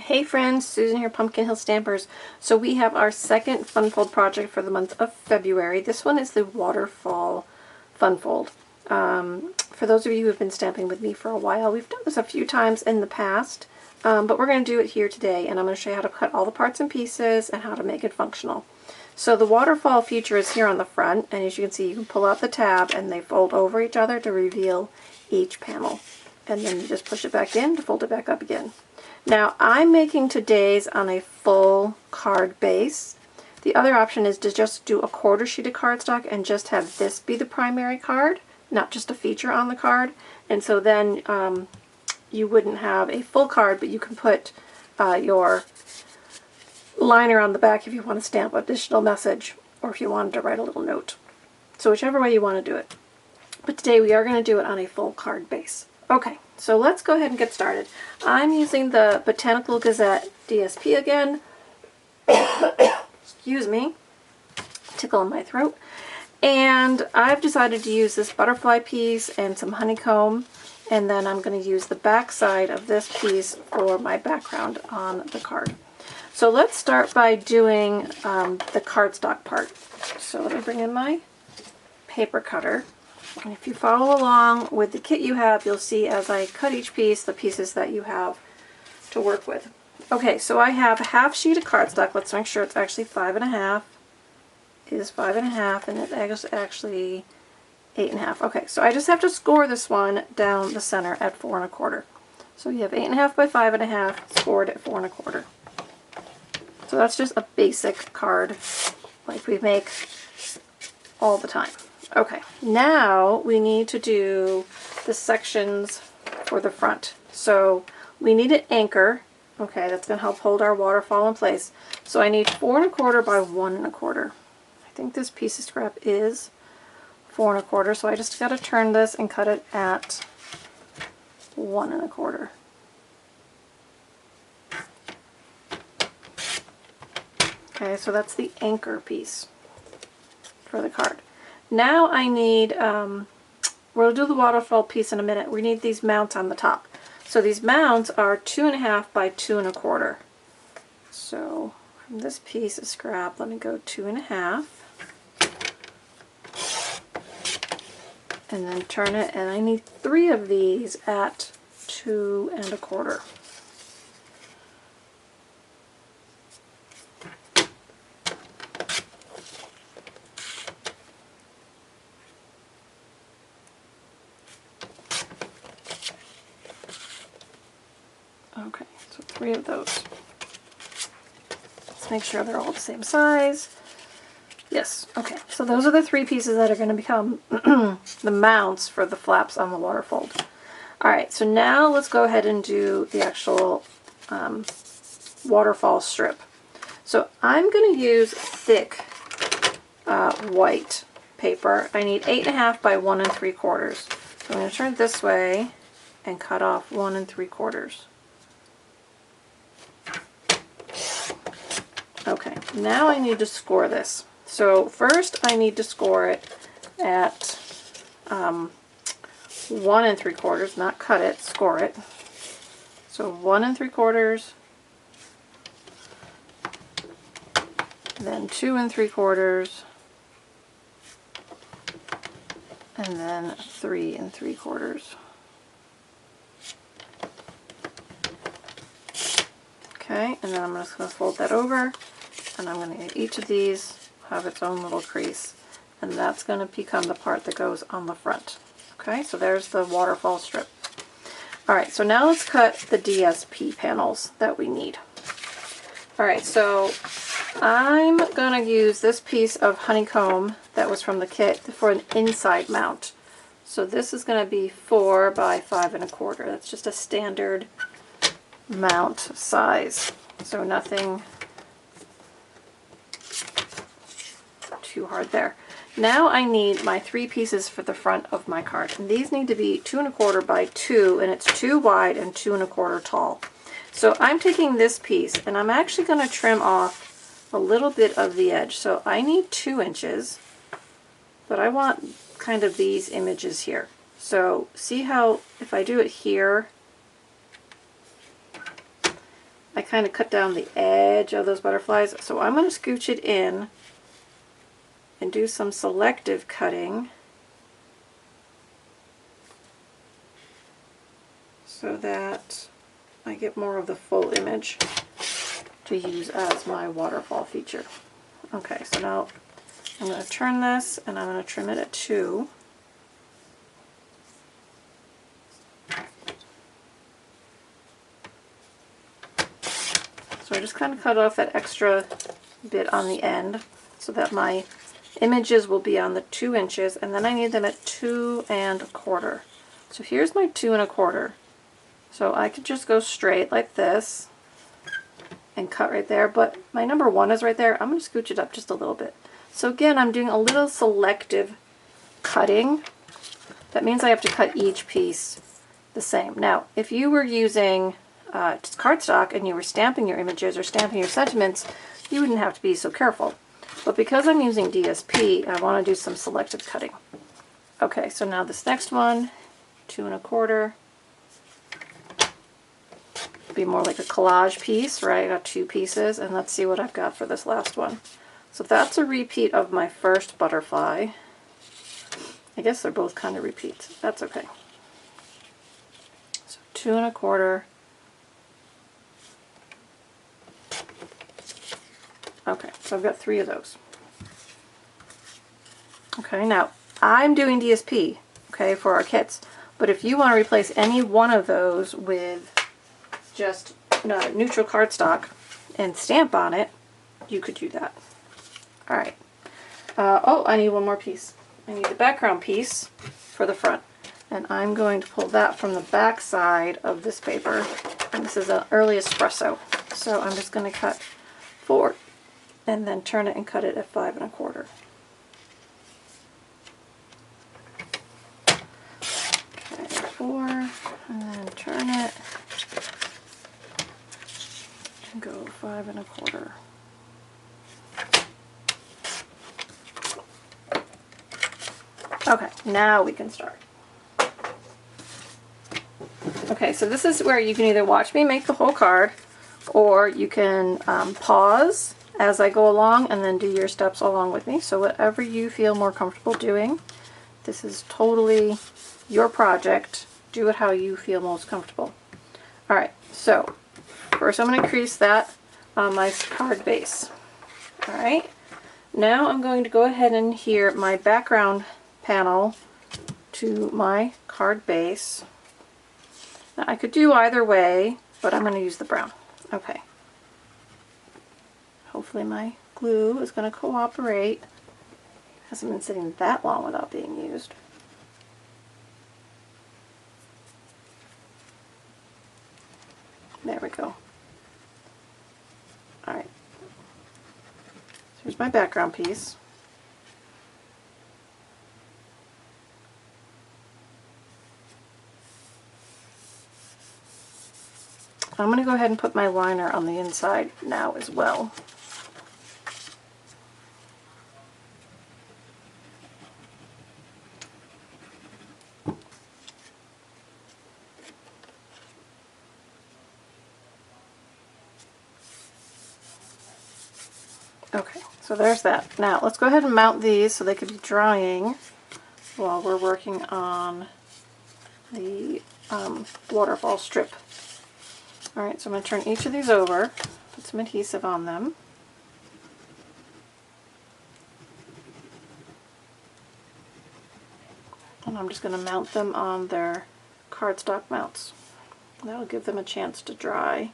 Hey friends, Susan here, Pumpkin Hill Stampers. So we have our second Fun Fold project for the month of February. This one is the Waterfall Fun Fold. For those of you who have been stamping with me for a while, we've done this a few times in the past, but we're going to do it here today, and I'm going to show you how to cut all the parts and pieces and how to make it functional. So the waterfall feature is here on the front, and as you can see, you can pull out the tab and they fold over each other to reveal each panel. And then you just push it back in to fold it back up again. Now I'm making today's on a full card base. The other option is to just do a quarter sheet of cardstock and just have this be the primary card, not just a feature on the card. And so then you wouldn't have a full card, but you can put your liner on the back if you want to stamp additional message or if you wanted to write a little note. So whichever way you want to do it. But today we are going to do it on a full card base. Okay, so let's go ahead and get started. I'm using the Botanical Gazette DSP again. Excuse me, tickle in my throat. And I've decided to use this butterfly piece and some honeycomb, and then I'm going to use the back side of this piece for my background on the card. So let's start by doing the cardstock part. So let me bring in my paper cutter. And if you follow along with the kit you have, you'll see as I cut each piece, the pieces that you have to work with. Okay, so I have a half sheet of cardstock. Let's make sure it's actually 5.5. It is 5.5, and it's actually 8.5. Okay, so I just have to score this one down the center at 4.25. So you have 8.5 by 5.5 scored at 4.25. So that's just a basic card like we make all the time. Okay, now we need to do the sections for the front. So we need an anchor. Okay, that's going to help hold our waterfall in place. So I need 4.25 by 1.25. I think this piece of scrap is 4.25, so I just got to turn this and cut it at 1.25. Okay, so that's the anchor piece for the card. Now I need, we'll do the waterfall piece in a minute. We need these mounts on the top. So these mounts are 2.5 by 2.25. So from this piece of scrap, let me go 2.5. And then turn it, and I need 3 of these at 2.25. Okay, so 3 of those. Let's make sure they're all the same size. Yes, okay, so those are the 3 pieces that are going to become the mounts for the flaps on the waterfold. Alright, so now let's go ahead and do the actual waterfall strip. So I'm going to use thick white paper. I need 8.5 by 1.75. So I'm going to turn it this way and cut off 1.75. Okay, now I need to score this. So first I need to score it at 1.75, not cut it, score it. So 1.75, then 2.75, and then 3.75. Okay, and then I'm just going to fold that over, and I'm going to get each of these have its own little crease, and that's going to become the part that goes on the front. Okay, so there's the waterfall strip. Alright, so now let's cut the DSP panels that we need. Alright, so I'm going to use this piece of honeycomb that was from the kit for an inside mount. So this is going to be 4 by 5.25. That's just a standard mount size, so nothing too hard there. Now I need my 3 pieces for the front of my card, and these need to be 2.25 by 2, and it's 2 wide and 2.25 tall. So I'm taking this piece and I'm actually going to trim off a little bit of the edge. So I need 2 inches, but I want kind of these images here. So see how if I do it here, I kind of cut down the edge of those butterflies. So I'm going to scooch it in and do some selective cutting so that I get more of the full image to use as my waterfall feature. Okay, so now I'm going to turn this and I'm going to trim it at 2. So I just kind of cut off that extra bit on the end so that my images will be on the 2 inches, and then I need them at 2 1/4. So here's my 2 1/4. So I could just go straight like this and cut right there, but my number 1 is right there. I'm going to scooch it up just a little bit. So again, I'm doing a little selective cutting. That means I have to cut each piece the same. Now, if you were using just cardstock and you were stamping your images or stamping your sentiments, you wouldn't have to be so careful. But because I'm using DSP, I want to do some selective cutting. Okay, so now this next one, 2 1/4. Be more like a collage piece, right? I got 2 pieces, and let's see what I've got for this last one. So that's a repeat of my first butterfly. I guess they're both kind of repeats. That's okay. So 2 1/4. Okay, so I've got 3 of those. Okay, now I'm doing DSP, okay, for our kits. But if you want to replace any one of those with just neutral cardstock and stamp on it, you could do that. Alright. Oh, I need one more piece. I need the background piece for the front. And I'm going to pull that from the back side of this paper. And this is an early espresso. So I'm just going to cut 4 and then turn it and cut it at 5 1/4. Okay, 4 and then turn it and go 5 1/4. Okay, now we can start. Okay, so this is where you can either watch me make the whole card, or you can pause as I go along and then do your steps along with me. So whatever you feel more comfortable doing, this is totally your project. Do it how you feel most comfortable. Alright, so first I'm going to crease that on my card base. Alright, now I'm going to go ahead and adhere my background panel to my card base. Now I could do either way, but I'm going to use the brown. Okay. Hopefully my glue is going to cooperate. It hasn't been sitting that long without being used. There we go. Alright. So here's my background piece. I'm going to go ahead and put my liner on the inside now as well. Okay, so there's that. Now let's go ahead and mount these so they could be drying while we're working on the waterfall strip. Alright, so I'm going to turn each of these over, put some adhesive on them. And I'm just going to mount them on their cardstock mounts. That'll give them a chance to dry.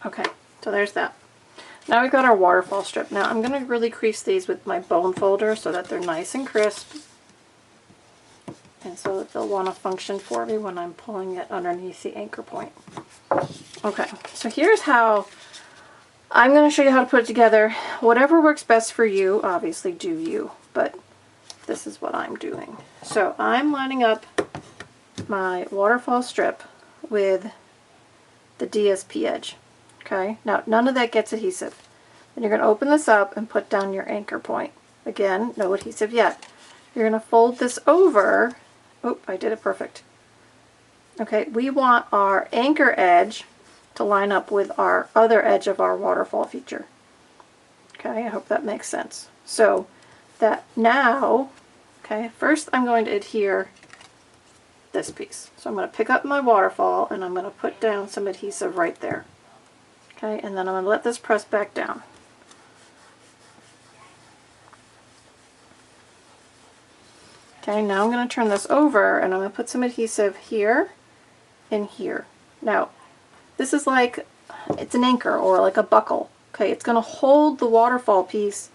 Okay, so there's that. Now we've got our waterfall strip. Now I'm going to really crease these with my bone folder so that they're nice and crisp, and so that they'll want to function for me when I'm pulling it underneath the anchor point. Okay, so here's how I'm going to show you how to put it together. Whatever works best for you, obviously do you, but this is what I'm doing. So I'm lining up my waterfall strip with the DSP edge. Okay, now none of that gets adhesive. Then you're going to open this up and put down your anchor point. Again, no adhesive yet. You're going to fold this over. Oop, I did it perfect. Okay, we want our anchor edge to line up with our other edge of our waterfall feature. Okay, I hope that makes sense. So that now, okay, first I'm going to adhere this piece. So I'm going to pick up my waterfall and I'm going to put down some adhesive right there. Okay, and then I'm going to let this press back down. Okay, now I'm going to turn this over and I'm going to put some adhesive here and here. Now, this is like, it's an anchor or like a buckle. Okay, it's going to hold the waterfall piece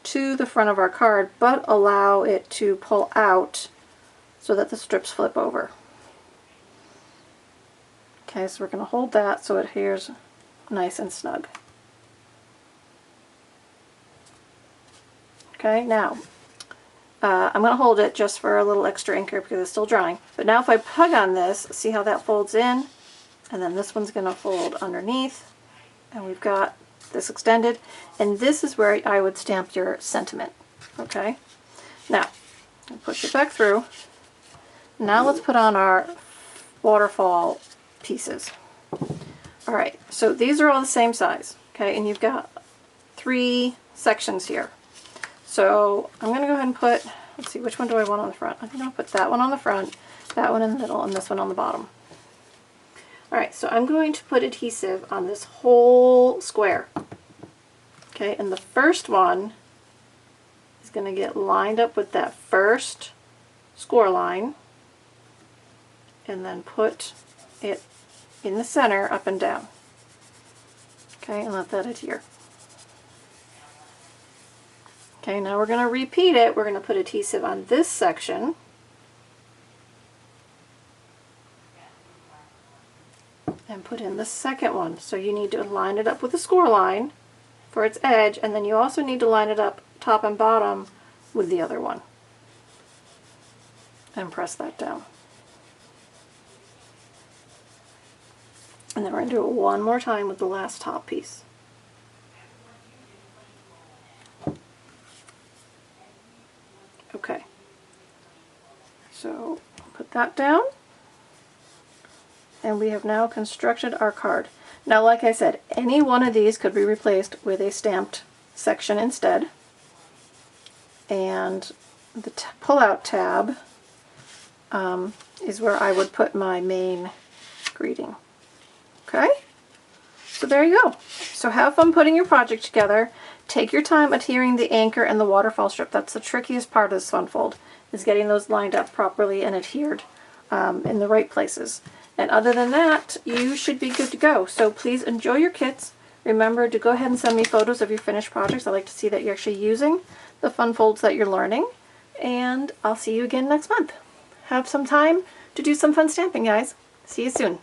to the front of our card, but allow it to pull out so that the strips flip over. Okay, so we're going to hold that so it adheres nice and snug. Okay, now I'm going to hold it just for a little extra anchor because it's still drying. But now if I tug on this, see how that folds in? And then this one's going to fold underneath. And we've got this extended. And this is where I would stamp your sentiment. Okay? Now, I'll push it back through. Now let's put on our waterfall pieces. Alright, so these are all the same size. Okay, and you've got 3 sections here. So I'm going to go ahead and put, let's see, which one do I want on the front? I think I'll put that one on the front, that one in the middle, and this one on the bottom. Alright, so I'm going to put adhesive on this whole square. Okay, and the first one is going to get lined up with that first score line, and then put it in the center up and down. Okay, and let that adhere. Okay, now we're going to repeat it. We're going to put adhesive on this section. And put in the second one. So you need to line it up with the score line for its edge, and then you also need to line it up top and bottom with the other one. And press that down. And then we're going to do it one more time with the last top piece. Okay. So put that down. And we have now constructed our card. Now, like I said, any one of these could be replaced with a stamped section instead. And the pull-out tab is where I would put my main greeting. Okay? So there you go. So have fun putting your project together. Take your time adhering the anchor and the waterfall strip. That's the trickiest part of this fun fold, is getting those lined up properly and adhered in the right places. And other than that, you should be good to go. So please enjoy your kits. Remember to go ahead and send me photos of your finished projects. I like to see that you're actually using the fun folds that you're learning. And I'll see you again next month. Have some time to do some fun stamping, guys. See you soon.